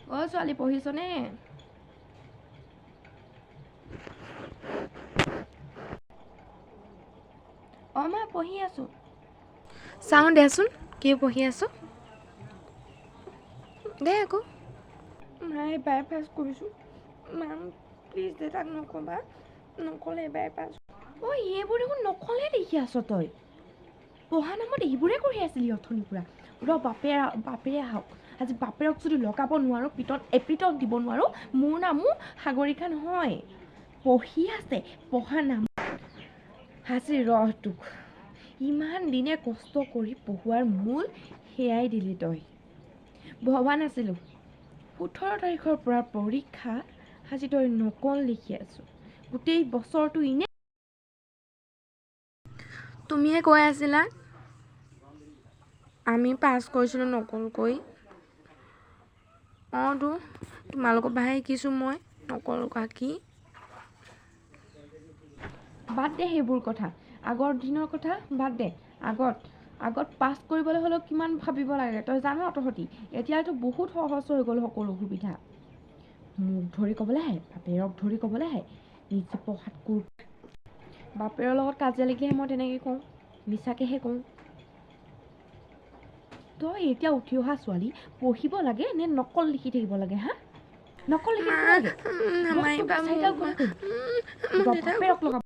অ ছোৱালী পঢ়িছনে? অ মা পঢ়ি আছো। চাওঁ দেচোন কি পঢ়ি আছো দে আকৌ। মায়ে এবাৰ পাছ কৰিছোঁ। মা প্লিজ দে তাক নক'বা, নক'লে এবাৰ পাছ। অ এইবোৰ দেখোন নকলে দেখি আছ তই। পঢ়া নামত এইবোৰে কৰি আছিলি অথনিৰ পৰা। বাপেৰে আহক, আজি বাপেৰক যদি লগাব নোৱাৰোঁ, এপিটত দিব নোৱাৰোঁ, মোৰ নামো সাগৰিকা নহয়। পঢ়ি আছে, পঢ়া নাম হাজি ৰহটোক ইমান দিনে কষ্ট কৰি পঢ়োৱাৰ মূল সেয়াই দিলি তই। ভবা নাছিলোঁ 18 তাৰিখৰ পৰা পৰীক্ষা, আজি তই নকল লিখি আছোঁ। গোটেই বছৰটো ইনে। তুমিয়ে কৈ আছিলা আমি পাছ কৰিছিলোঁ নকল কৰি। অঁ তো তোমালোকৰ পৰাহে শিকিছোঁ মই নকল কি। বাদ দে সেইবোৰ কথা, আগৰ দিনৰ কথা বাদ দে। আগত পাছ কৰিবলৈ হ'লেও কিমান ভাবিব লাগে তই জান তহঁতি। এতিয়াতো বহুত সহজ হৈ গ'ল সকলো সুবিধা। মোক ধৰি ক'বলৈ আহে, বাপেৰক ধৰি ক'বলৈ আহে, নিজে পঢ়াত বাপেৰৰ লগত কাজিয়া লাগিলেহে মই তেনেকৈ কওঁ, মিছাকেহে কওঁ। তই এতিয়া উঠি অহা ছোৱালী পঢ়িব লাগে নে নকল লিখি থাকিব লাগে হা? নকল লিখি মা থাকিব লাগে। বস্তু নামাৰিবা বিচাৰি মোক গ'লে কৰিম। বাপেৰক লগাব